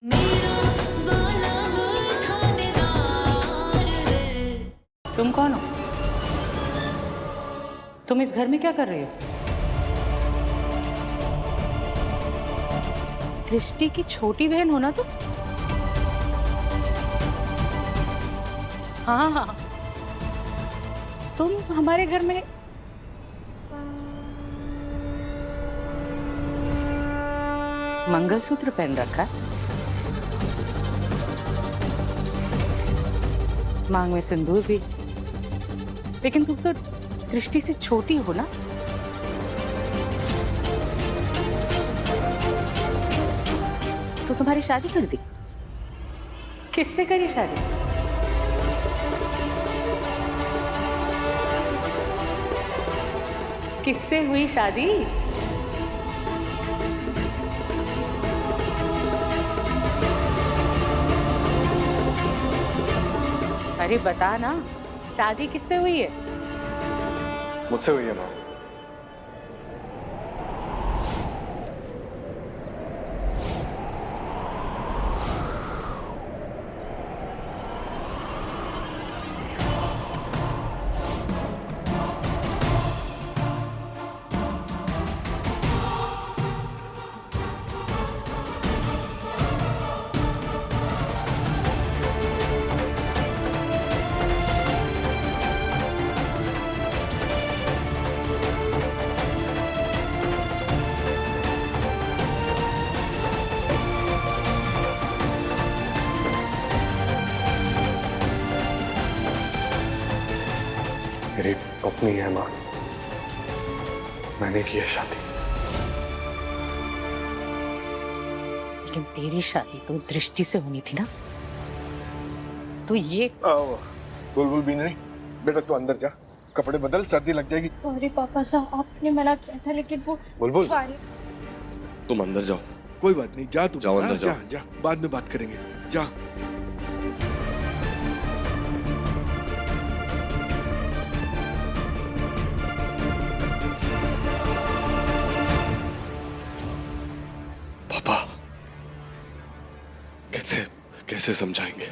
मेरा वाला मुल्क थानेदार है। तुम कौन हो? तुम इस घर में क्या कर रही हो? दृष्टि की छोटी बहन हो ना तुम? हाँ हाँ, तुम हमारे घर में मंगलसूत्र पहन रखा है, मांग में सिंदूर भी, लेकिन तुम तो दृष्टि से छोटी हो ना। तो तुम्हारी शादी कर दी? किससे करी शादी? किससे हुई शादी? अरे बता ना, शादी किससे हुई है? मुझसे हुई है माँ। मेरी अपनी है माँ, मैंने की है शादी। लेकिन तेरी शादी तो दृष्टि से होनी थी ना। तो ये बुलबुल भी नहीं, बेटा तू अंदर जा, कपड़े बदल, सर्दी लग जाएगी। सॉरी पापा साहब, आपने मना किया था लेकिन वो बुलबुल तुम अंदर जाओ। कोई बात नहीं, जा तू। जाओ अंदर जाओ। जा, बाद में बात करेंगे। जा। पापा कैसे कैसे समझाएंगे?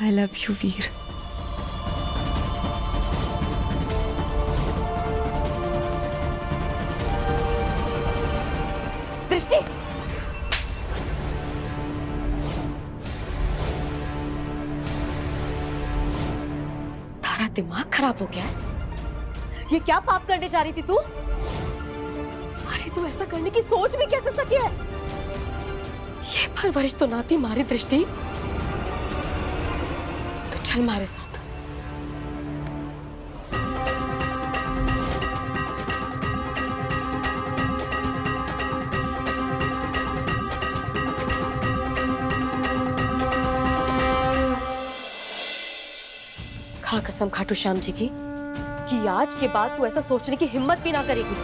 आई लव यू वीर। दृष्टि, तारा दिमाग खराब हो गया है? ये क्या पाप करने जा रही थी तू? अरे तू ऐसा करने की सोच भी कैसे सकी है? ये परवरिश तो ना थी मारी दृष्टि। चल हमारे साथ। खा कसम खाटू श्याम जी की कि आज के बाद तू ऐसा सोचने की हिम्मत भी ना करेगी।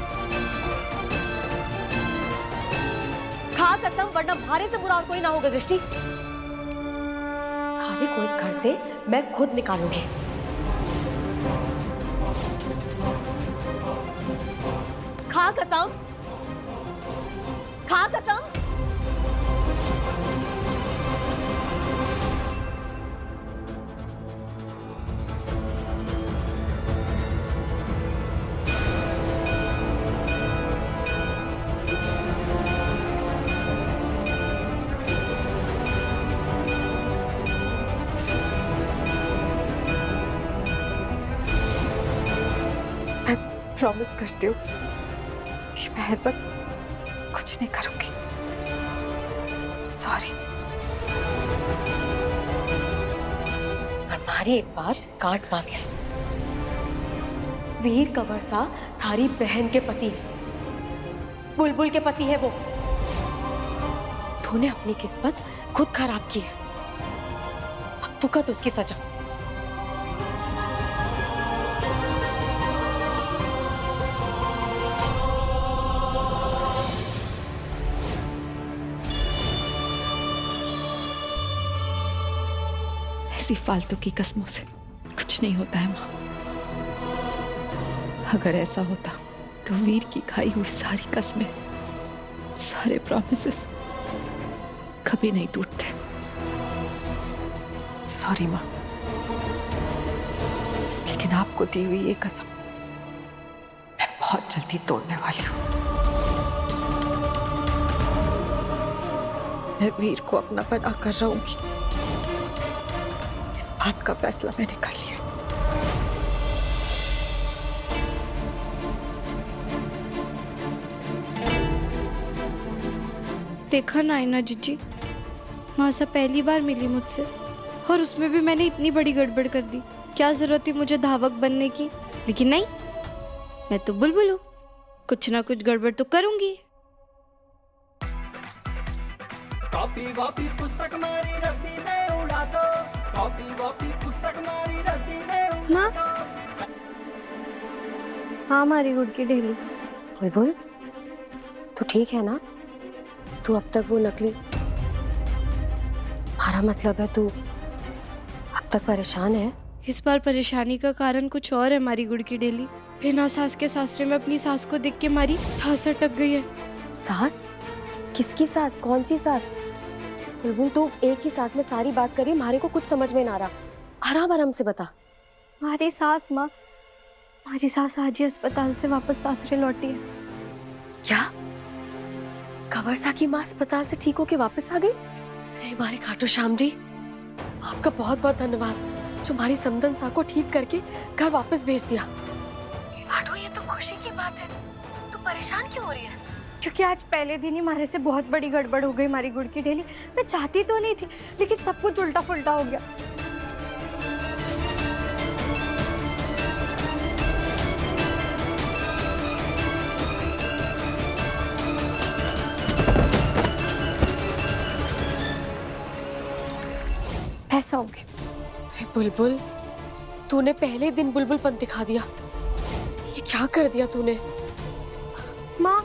खा कसम, वरना हमारे से बुरा और कोई ना होगा दृष्टि। साले को इस घर से मैं खुद निकालूंगी। खा कसम, खा कसम। प्रॉमिस करती हूँ कि मैं ऐसा कुछ नहीं करूंगी। सॉरी। और मारी एक बात काट बात ले, वीर कंवर सा थारी बहन के पति है। बुलबुल के पति है वो। तूने अपनी किस्मत खुद खराब की है। अब भुगत उसकी सजा। ऐसी फालतू की कस्मों से कुछ नहीं होता है माँ। अगर ऐसा होता तो वीर की खाई हुई सारी कस्में, सारे प्रॉमिसेस कभी नहीं टूटते। सॉरी माँ, लेकिन आपको दी हुई ये कसम मैं बहुत जल्दी तोड़ने वाली हूँ। मैं वीर को अपना बना कर रहूंगी। इस बात का फैसला मैंने कर लिया। देखा ना आईना जीजी, मासा पहली बार मिली मुझसे और उसमें भी मैंने इतनी बड़ी गड़बड़ कर दी। क्या जरूरत थी मुझे धावक बनने की, लेकिन नहीं, मैं तो बुलबुल हूँ, कुछ ना कुछ गड़बड़ तो करूंगी। कॉपी वॉपी पुस्तक मारी रद्दी में उड़ा दो, कॉपी वॉपी पुस्तक मारी रद्दी में उड़ा माँ, दो। हाँ हमारी गुड़ की ढेली। बुलबुल, तू ठीक है ना? तू अब तक वो नकली, हमारा मतलब है तू अब तक परेशान है? इस बार परेशानी का कारण कुछ और है हमारी गुड़ की ढेली। बिना सास के सासरे में अपनी सास को देख के हमारी सास अटक गई है। सास? किसकी सास? कौन सी सास? बुलबुल, तू एक ही सास में सारी बात करी, हमारे को कुछ समझ में ना रहा। आराम आराम से बता। हमारी सास माँ, हमारी सास आज ही अस्पताल से वापस सासरे लौटी है। क्या? कंवरसा की माँ अस्पताल से ठीक होके वापस आ गई? अरे हमारे खाटू श्याम जी, आपका बहुत बहुत धन्यवाद जो हमारी समदन सा को ठीक करके घर वापस भेज दिया। खाटू, ये तो खुशी की बात है, तू परेशान क्यों हो रही है? क्योंकि आज पहले दिन ही हमारे से बहुत बड़ी गड़बड़ हो गई हमारी गुड़ की ढेली। मैं चाहती तो नहीं थी, लेकिन सब कुछ उल्टा फुल्टा हो गया। ऐसा हो गया। अरे बुलबुल, तूने पहले दिन बुलबुलपन दिखा दिया। ये क्या कर दिया तूने? माँ,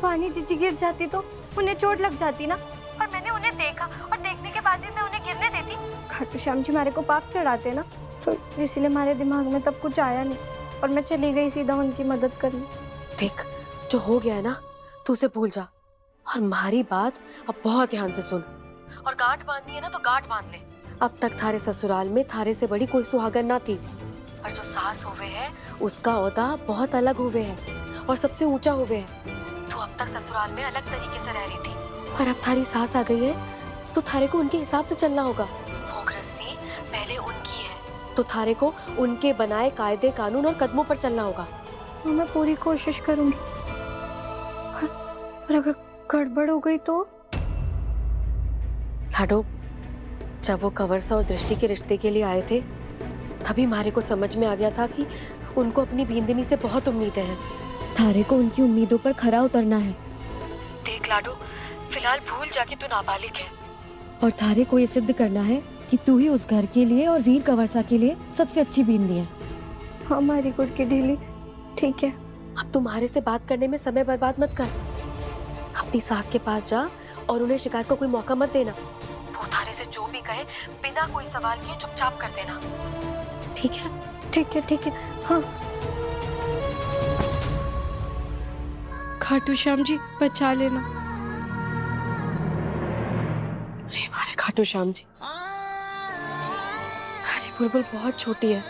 वानी जीजी गिर जाती तो उन्हें चोट लग जाती ना, और मैंने उन्हें देखा और देखने के बाद भी मैं उन्हें गिरने देती? खाटू श्याम जी हमारे को पाप चढ़ाते ना, तो इसीलिए हमारे दिमाग में तब कुछ आया नहीं और मैं चली गई सीधा उनकी मदद करने। देख, जो हो गया है ना, तू उसे भूल जा और हमारी बात अब बहुत ध्यान से सुन। और गांठ बांधनी है ना तो गांठ बांध ले। अब तक थारे ससुराल में थारे से बड़ी कोई सुहागन ना थी, और जो सास हुए है उसका ओहदा बहुत अलग हुए है और सबसे ऊंचा हुए है। तू अब तक ससुराल में अलग तरीके से रह रही थी, और अब थारी सास आ गई है तो थारे को उनके हिसाब से चलना होगा। वो गृहस्थी पहले उनकी है, तो थारे को उनके बनाए कायदे कानून और कदमों पर चलना होगा। हाँ, मैं पूरी कोशिश करूंगी, और अगर गड़बड़ हो गई तो? लाडो, जब वो कंवरसा और दृष्टि के रिश्ते के लिए आए थे, तभी हमारे को समझ में आ गया था कि उनको अपनी बींदनी से बहुत उम्मीदें हैं। थारे को उनकी उम्मीदों पर खरा उतरना है। देख लाडो, फिलहाल भूल जा कि तू नाबालिग है, और थारे को ये सिद्ध करना है कि तू ही उस घर के लिए और वीर कंवरसा के लिए सबसे अच्छी बींदनी है। हाँ हमारी गुड़ की ढीली, ठीक है। अब तुम्हारे से बात करने में समय बर्बाद मत कर। अपनी सास के पास जा और उन्हें शिकायत का कोई मौका मत देना। वो थारे से जो भी कहे बिना कोई सवाल किए चुपचाप कर देना, ठीक है? ठीक है, ठीक है। हाँ खाटू श्याम जी, बचा लेना। अरे हमारे खाटू श्याम जी, अरे बुलबुल बहुत छोटी है,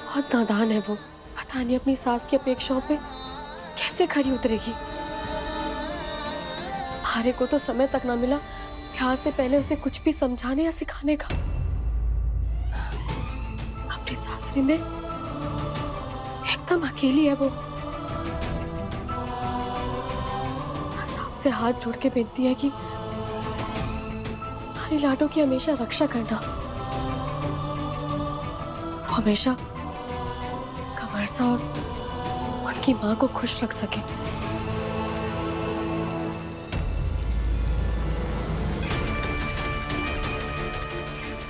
बहुत नादान है वो। पता नहीं अपनी सास की अपेक्षाओं पे कैसे खरी उतरेगी। हमारे को तो समय तक ना मिला ब्याह से पहले उसे कुछ भी समझाने या सिखाने का। अपने सासरे में एकदम अकेली है वो। बस आपसे हाथ जोड़ के बेनती है कि हमारी लाडो की हमेशा रक्षा करना। वो हमेशा कंवरसा और उनकी माँ को खुश रख सके।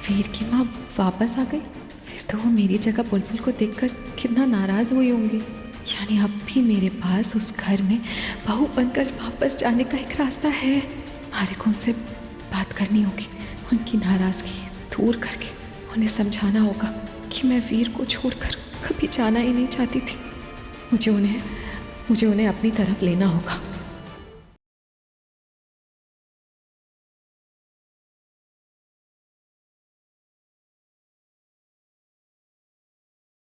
वीर की माँ वापस आ गई। फिर तो वो मेरी जगह बुलबुल को देखकर कितना नाराज हुई होंगी। यानी अब भी मेरे पास उस घर में बहू बनकर वापस जाने का एक रास्ता है। हमारे को उनसे बात करनी होगी, उनकी नाराजगी दूर करके उन्हें समझाना होगा कि मैं वीर को छोड़कर कभी जाना ही नहीं चाहती थी। मुझे उन्हें अपनी तरफ लेना होगा।